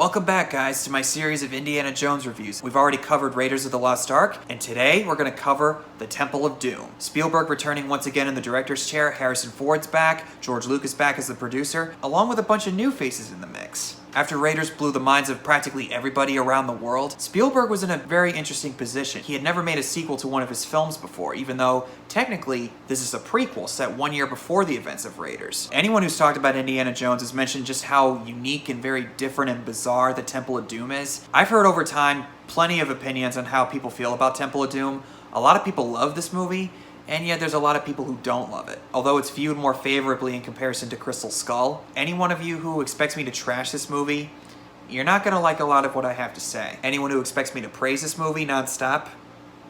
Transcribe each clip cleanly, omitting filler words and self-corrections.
Welcome back, guys, to my series of Indiana Jones reviews. We've already covered Raiders of the Lost Ark, and today we're going to cover the Temple of Doom. Spielberg returning once again in the director's chair, Harrison Ford's back, George Lucas back as the producer, along with a bunch of new faces in the mix. After Raiders blew the minds of practically everybody around the world, Spielberg was in a very interesting position. He had never made a sequel to one of his films before, even though, technically, this is a prequel set 1 year before the events of Raiders. Anyone who's talked about Indiana Jones has mentioned just how unique and very different and bizarre the Temple of Doom is. I've heard over time plenty of opinions on how people feel about Temple of Doom. A lot of people love this movie, and yet there's a lot of people who don't love it. Although it's viewed more favorably in comparison to Crystal Skull, any one of you who expects me to trash this movie, you're not gonna like a lot of what I have to say. Anyone who expects me to praise this movie nonstop,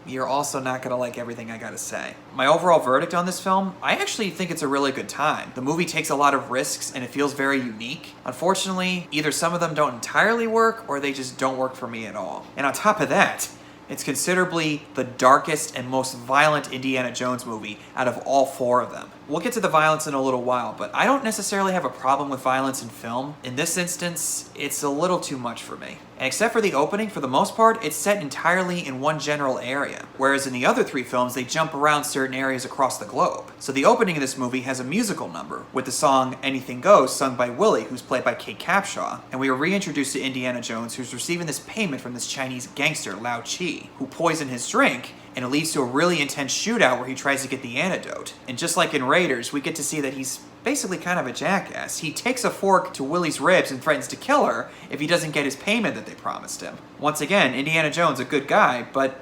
you're also not gonna like everything I gotta say. My overall verdict on this film, I actually think it's a really good time. The movie takes a lot of risks and it feels very unique. Unfortunately, either some of them don't entirely work or they just don't work for me at all. And on top of that, it's considerably the darkest and most violent Indiana Jones movie out of all four of them. We'll get to the violence in a little while, but I don't necessarily have a problem with violence in film. In this instance, it's a little too much for me. And except for the opening, for the most part, it's set entirely in one general area, whereas in the other three films, they jump around certain areas across the globe. So the opening of this movie has a musical number, with the song Anything Goes sung by Willie, who's played by Kate Capshaw, and we are reintroduced to Indiana Jones, who's receiving this payment from this Chinese gangster, Lao Chi, who poisoned his drink, and it leads to a really intense shootout where he tries to get the antidote. And just like in Raiders, we get to see that he's basically kind of a jackass. He takes a fork to Willie's ribs and threatens to kill her if he doesn't get his payment that they promised him. Once again, Indiana Jones, a good guy, but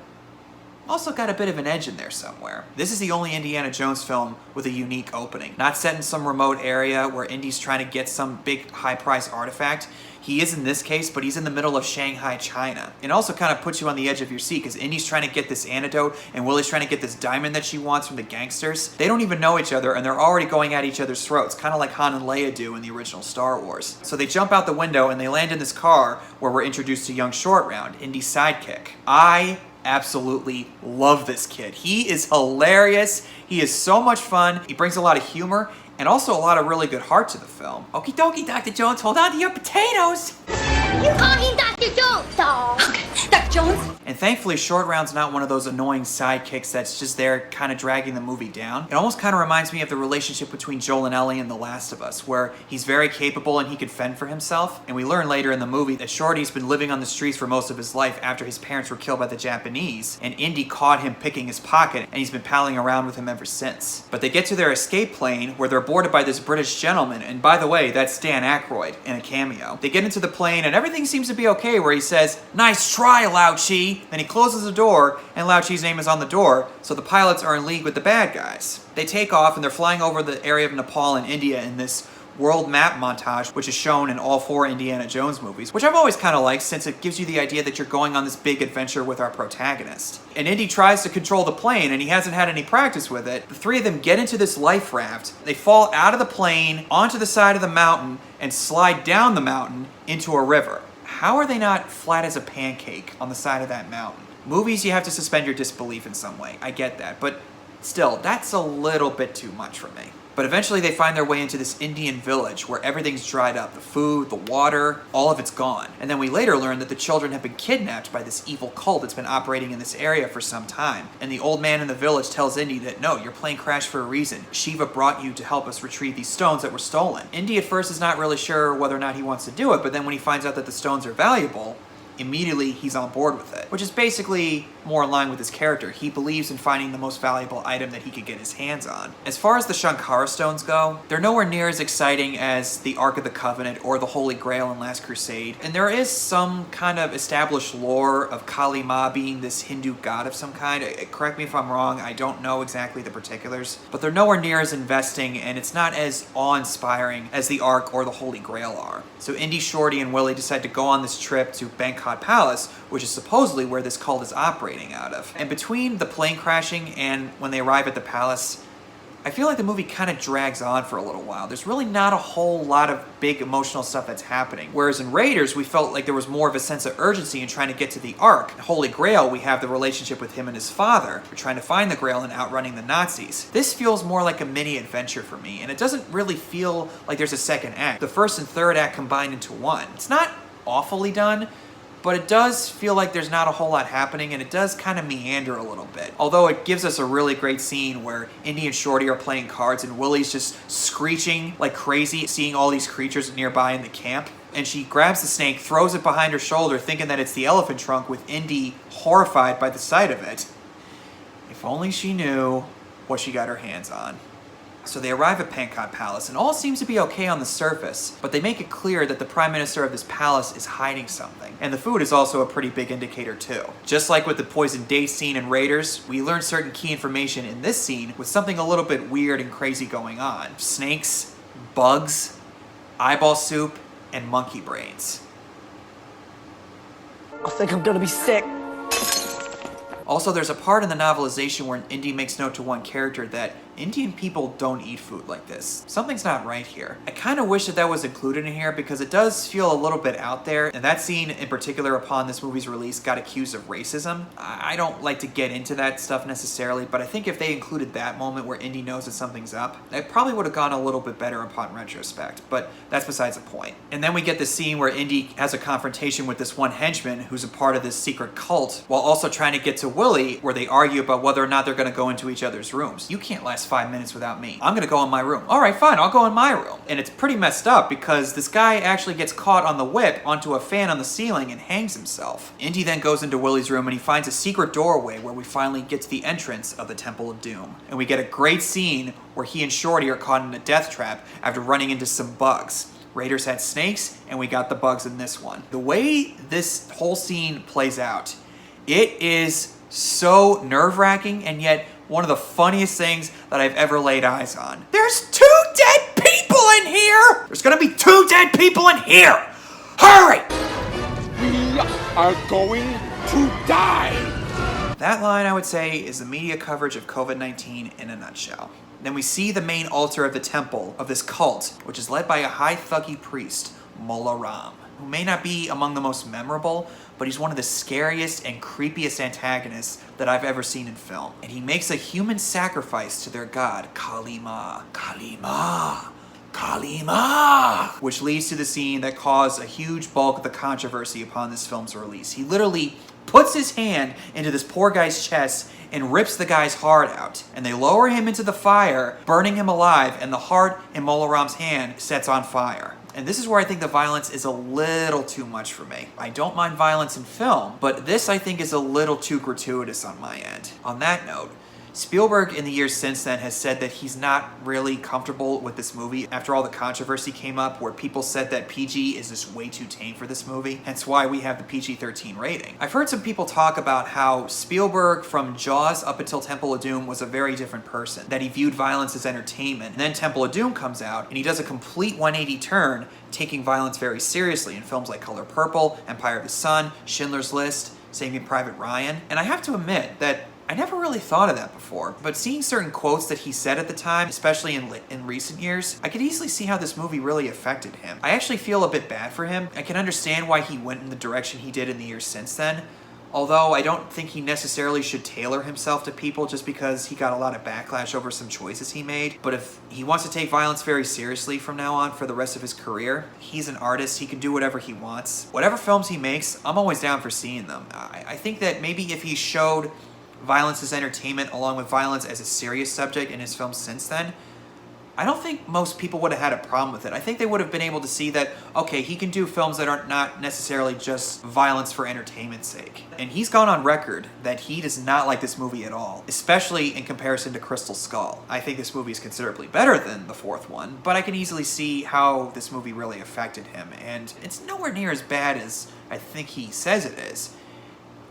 also got a bit of an edge in there somewhere. This is the only Indiana Jones film with a unique opening. Not set in some remote area where Indy's trying to get some big high-priced artifact. He is in this case, but he's in the middle of Shanghai, China. It also kind of puts you on the edge of your seat because Indy's trying to get this antidote and Willie's trying to get this diamond that she wants from the gangsters. They don't even know each other and they're already going at each other's throats, kind of like Han and Leia do in the original Star Wars. So they jump out the window and they land in this car where we're introduced to young Short Round, Indy's sidekick. I absolutely love this kid. He is hilarious. He is so much fun. He brings a lot of humor and also a lot of really good heart to the film. Okie dokie, Dr. Jones, hold on to your potatoes. You call me Dr. Jones, dog. Okay, Dr. Jones. And thankfully, Short Round's not one of those annoying sidekicks that's just there kind of dragging the movie down. It almost kind of reminds me of the relationship between Joel and Ellie in The Last of Us, where he's very capable and he can fend for himself. And we learn later in the movie that Shorty's been living on the streets for most of his life after his parents were killed by the Japanese, and Indy caught him picking his pocket, and he's been palling around with him ever since. But they get to their escape plane, where they're boarded by this British gentleman, and by the way, that's Dan Aykroyd in a cameo. They get into the plane, and everything seems to be okay, where he says, "Nice try, Lao Chi." Then he closes the door, and Lao Chi's name is on the door, so the pilots are in league with the bad guys. They take off, and they're flying over the area of Nepal and India in this world map montage, which is shown in all four Indiana Jones movies, which I've always kind of liked since it gives you the idea that you're going on this big adventure with our protagonist. And Indy tries to control the plane, and he hasn't had any practice with it. The three of them get into this life raft. They fall out of the plane, onto the side of the mountain, and slide down the mountain into a river. How are they not flat as a pancake on the side of that mountain? Movies, you have to suspend your disbelief in some way. I get that, but still, that's a little bit too much for me. But eventually they find their way into this Indian village where everything's dried up. The food, the water, all of it's gone. And then we later learn that the children have been kidnapped by this evil cult that's been operating in this area for some time. And the old man in the village tells Indy that, no, your plane crashed for a reason. Shiva brought you to help us retrieve these stones that were stolen. Indy at first is not really sure whether or not he wants to do it, but then when he finds out that the stones are valuable, immediately he's on board with it, which is basically more in line with his character. He believes in finding the most valuable item that he could get his hands on. As far as the Shankara stones go, they're nowhere near as exciting as the Ark of the Covenant or the Holy Grail in Last Crusade, and there is some kind of established lore of Kali Ma being this Hindu god of some kind. Correct me if I'm wrong, I don't know exactly the particulars, but they're nowhere near as investing, and it's not as awe-inspiring as the Ark or the Holy Grail are. So Indy, Shorty, and Willie decide to go on this trip to Bangkok Palace, which is supposedly where this cult is operating out of. And between the plane crashing and when they arrive at the palace, I feel like the movie kind of drags on for a little while. There's really not a whole lot of big emotional stuff that's happening. Whereas in Raiders, we felt like there was more of a sense of urgency in trying to get to the Ark. Holy Grail, we have the relationship with him and his father. We're trying to find the Grail and outrunning the Nazis. This feels more like a mini adventure for me, and it doesn't really feel like there's a second act. The first and third act combined into one. It's not awfully done, but it does feel like there's not a whole lot happening, and it does kind of meander a little bit. Although it gives us a really great scene where Indy and Shorty are playing cards and Willie's just screeching like crazy, seeing all these creatures nearby in the camp. And she grabs the snake, throws it behind her shoulder, thinking that it's the elephant trunk, with Indy horrified by the sight of it. If only she knew what she got her hands on. So they arrive at Pankot Palace, and all seems to be okay on the surface, but they make it clear that the Prime Minister of this palace is hiding something. And the food is also a pretty big indicator too. Just like with the poisoned date scene in Raiders, we learn certain key information in this scene with something a little bit weird and crazy going on. Snakes, bugs, eyeball soup, and monkey brains. I think I'm gonna be sick. Also, there's a part in the novelization where Indy makes note to one character that Indian people don't eat food like this. Something's not right here. I kind of wish that that was included in here because it does feel a little bit out there, and that scene in particular upon this movie's release got accused of racism. I don't like to get into that stuff necessarily, but I think if they included that moment where Indy knows that something's up, it probably would have gone a little bit better upon retrospect, but that's besides the point. And then we get the scene where Indy has a confrontation with this one henchman who's a part of this secret cult, while also trying to get to Willie, where they argue about whether or not they're going to go into each other's rooms. You can't last 5 minutes without me. I'm gonna go in my room. All right, fine, I'll go in my room. And it's pretty messed up because this guy actually gets caught on the whip onto a fan on the ceiling and hangs himself. Indy then goes into Willie's room and he finds a secret doorway where we finally get to the entrance of the Temple of Doom. And we get a great scene where he and Shorty are caught in a death trap after running into some bugs. Raiders had snakes, and we got the bugs in this one. The way this whole scene plays out, it is so nerve-wracking, and yet one of the funniest things that I've ever laid eyes on. There's 2 dead people in here! There's gonna be 2 dead people in here! Hurry! We are going to die! That line, I would say, is the media coverage of COVID-19 in a nutshell. Then we see the main altar of the temple of this cult, which is led by a high thuggy priest, Mullah Ram, who may not be among the most memorable, but he's one of the scariest and creepiest antagonists that I've ever seen in film. And he makes a human sacrifice to their god, Kali Ma. Kali Ma. Kali Ma. Which leads to the scene that caused a huge bulk of the controversy upon this film's release. He literally puts his hand into this poor guy's chest and rips the guy's heart out. And they lower him into the fire, burning him alive, and the heart in Mullah Ram's hand sets on fire. And this is where I think the violence is a little too much for me. I don't mind violence in film, but this I think is a little too gratuitous on my end. On that note, Spielberg in the years since then has said that he's not really comfortable with this movie after all the controversy came up where people said that PG is just way too tame for this movie, hence why we have the PG-13 rating. I've heard some people talk about how Spielberg from Jaws up until Temple of Doom was a very different person, that he viewed violence as entertainment, and then Temple of Doom comes out and he does a complete 180 turn, taking violence very seriously in films like Color Purple, Empire of the Sun, Schindler's List, Saving Private Ryan. And I have to admit that I never really thought of that before, but seeing certain quotes that he said at the time, especially in recent years, I could easily see how this movie really affected him. I actually feel a bit bad for him. I can understand why he went in the direction he did in the years since then, although I don't think he necessarily should tailor himself to people just because he got a lot of backlash over some choices he made. But if he wants to take violence very seriously from now on for the rest of his career, he's an artist, he can do whatever he wants. Whatever films he makes, I'm always down for seeing them. I think that maybe if he showed violence as entertainment along with violence as a serious subject in his films since then, I don't think most people would have had a problem with it. I think they would have been able to see that, okay, he can do films that are not necessarily just violence for entertainment's sake. And he's gone on record that he does not like this movie at all, especially in comparison to Crystal Skull. I think this movie is considerably better than the fourth one, but I can easily see how this movie really affected him, and it's nowhere near as bad as I think he says it is.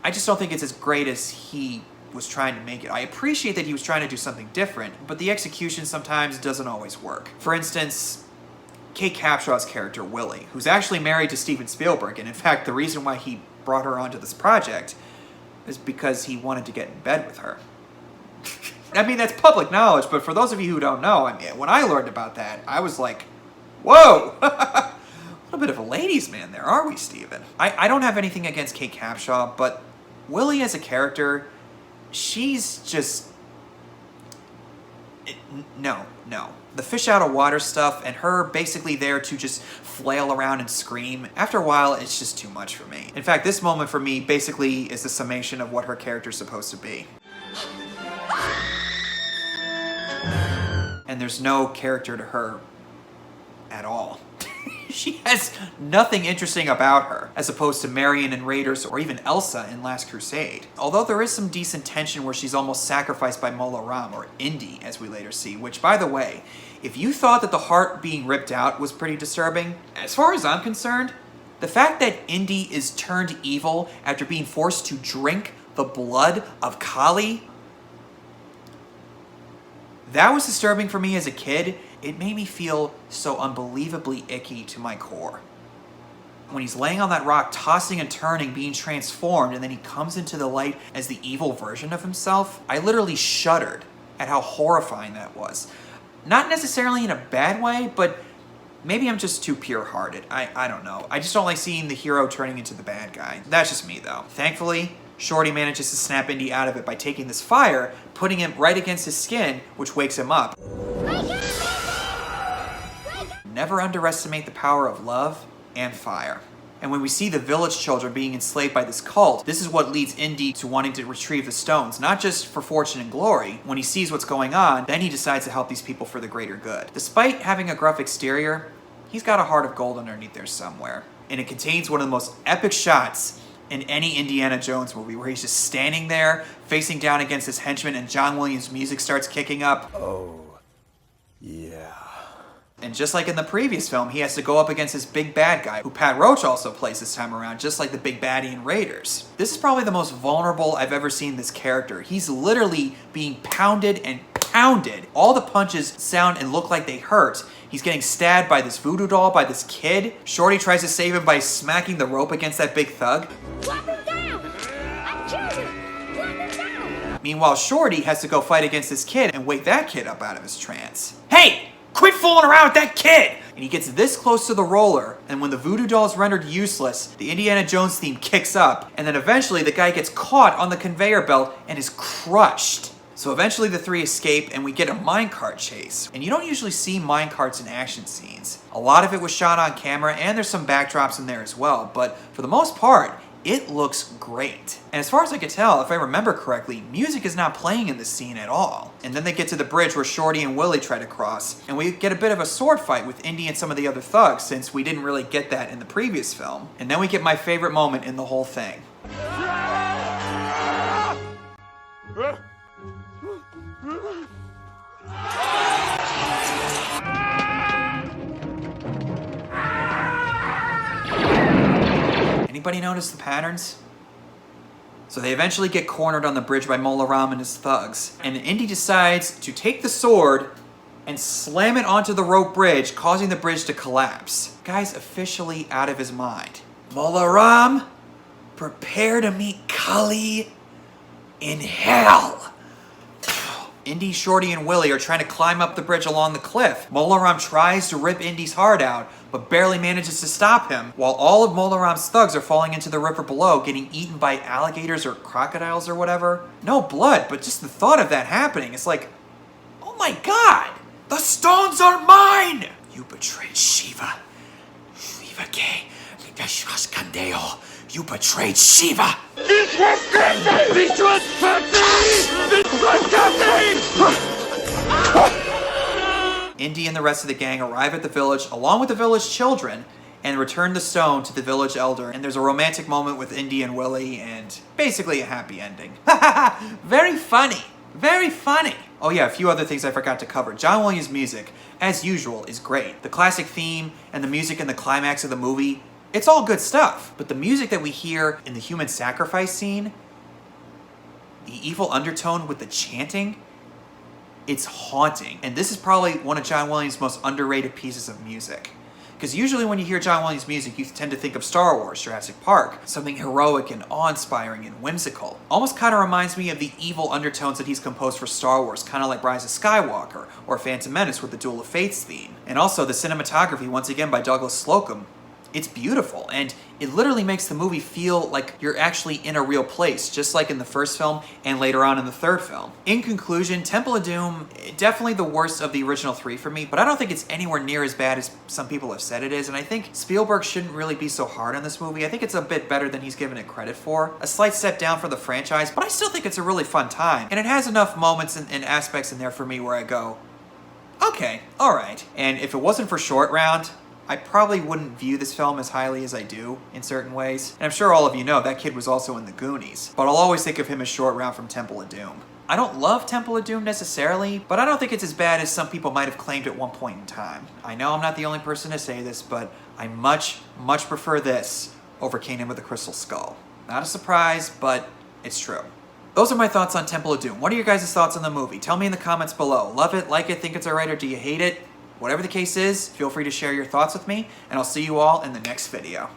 I just don't think it's as great as he was trying to make it. I appreciate that he was trying to do something different, but the execution sometimes doesn't always work. For instance, Kate Capshaw's character, Willie, who's actually married to Steven Spielberg, and in fact, the reason why he brought her onto this project is because he wanted to get in bed with her. I mean, that's public knowledge, but for those of you who don't know, I mean, when I learned about that, I was like, whoa! A little bit of a ladies' man there, are we, Steven? I don't have anything against Kate Capshaw, but Willie as a character, she's just No. The fish out of water stuff and her basically there to just flail around and scream, after a while, it's just too much for me. In fact, this moment for me basically is the summation of what her character's supposed to be. And there's no character to her at all. She has nothing interesting about her, as opposed to Marion in Raiders or even Elsa in Last Crusade. Although there is some decent tension where she's almost sacrificed by Mola Ram, or Indy, as we later see, which, by the way, if you thought that the heart being ripped out was pretty disturbing, as far as I'm concerned, the fact that Indy is turned evil after being forced to drink the blood of Kali, that was disturbing for me as a kid. It made me feel so unbelievably icky to my core. When he's laying on that rock, tossing and turning, being transformed, and then he comes into the light as the evil version of himself, I literally shuddered at how horrifying that was. Not necessarily in a bad way, but maybe I'm just too pure-hearted. I don't know. I just don't like seeing the hero turning into the bad guy. That's just me, though. Thankfully, Shorty manages to snap Indy out of it by taking this fire, putting him right against his skin, which wakes him up. Never underestimate the power of love and fire. And when we see the village children being enslaved by this cult, this is what leads Indy to wanting to retrieve the stones, not just for fortune and glory. When he sees what's going on, then he decides to help these people for the greater good. Despite having a gruff exterior, he's got a heart of gold underneath there somewhere. And it contains one of the most epic shots in any Indiana Jones movie, where he's just standing there, facing down against his henchman, and John Williams' music starts kicking up. Oh, yeah. And just like in the previous film, he has to go up against this big bad guy, who Pat Roach also plays this time around, just like the big baddie in Raiders. This is probably the most vulnerable I've ever seen this character. He's literally being pounded and pounded. All the punches sound and look like they hurt. He's getting stabbed by this voodoo doll, by this kid. Shorty tries to save him by smacking the rope against that big thug. Drop him down! I killed him! Drop him down! Meanwhile, Shorty has to go fight against this kid and wake that kid up out of his trance. Hey! Quit fooling around with that kid! And he gets this close to the roller, and when the voodoo doll is rendered useless, the Indiana Jones theme kicks up, and then eventually the guy gets caught on the conveyor belt and is crushed. So eventually the three escape, and we get a minecart chase. And you don't usually see minecarts in action scenes. A lot of it was shot on camera, and there's some backdrops in there as well, but for the most part, it looks great. And as far as I can tell, if I remember correctly, music is not playing in this scene at all. And then they get to the bridge where Shorty and Willie try to cross, and we get a bit of a sword fight with Indy and some of the other thugs, since we didn't really get that in the previous film. And then we get my favorite moment in the whole thing. Anybody notice the patterns? So they eventually get cornered on the bridge by Mola Ram and his thugs, and Indy decides to take the sword and slam it onto the rope bridge, causing the bridge to collapse. Guy's officially out of his mind. Mola Ram, prepare to meet Kali in hell. Indy, Shorty, and Willie are trying to climb up the bridge along the cliff. Mola Ram tries to rip Indy's heart out, but barely manages to stop him, while all of Mola Ram's thugs are falling into the river below, getting eaten by alligators or crocodiles or whatever. No blood, but just the thought of that happening, it's like, oh my god, the stones are mine! You betrayed Shiva. Shiva ke Vidashwas Kandeo. You betrayed Shiva! This was Disney! This was Disney! This was Disney! Indy and the rest of the gang arrive at the village along with the village children and return the stone to the village elder. And there's a romantic moment with Indy and Willie and basically a happy ending. Very funny. Very funny. Oh yeah, a few other things I forgot to cover. John Williams' music, as usual, is great. The classic theme and the music in the climax of the movie, it's all good stuff. But the music that we hear in the human sacrifice scene, the evil undertone with the chanting, it's haunting. And this is probably one of John Williams' most underrated pieces of music. Because usually when you hear John Williams music, you tend to think of Star Wars, Jurassic Park, something heroic and awe-inspiring and whimsical. Almost kind of reminds me of the evil undertones that he's composed for Star Wars, kind of like Rise of Skywalker or Phantom Menace with the Duel of Fates theme. And also the cinematography, once again by Douglas Slocum, It's beautiful, and it literally makes the movie feel like you're actually in a real place, just like in the first film and later on in the third film. In conclusion, Temple of Doom, definitely the worst of the original three for me, but I don't think it's anywhere near as bad as some people have said it is, and I think Spielberg shouldn't really be so hard on this movie. I think it's a bit better than he's given it credit for. A slight step down for the franchise, but I still think it's a really fun time, and it has enough moments and aspects in there for me where I go, okay, alright. And if it wasn't for Short Round, I probably wouldn't view this film as highly as I do in certain ways. And I'm sure all of you know that kid was also in The Goonies, but I'll always think of him as Short Round from Temple of Doom. I don't love Temple of Doom necessarily, but I don't think it's as bad as some people might have claimed at one point in time. I know I'm not the only person to say this, but I much prefer this over Kingdom of the Crystal Skull. Not a surprise, but it's true. Those are my thoughts on Temple of Doom. What are your guys' thoughts on the movie? Tell me in the comments below. Love it, like it, think it's alright, or do you hate it? Whatever the case is, feel free to share your thoughts with me, and I'll see you all in the next video.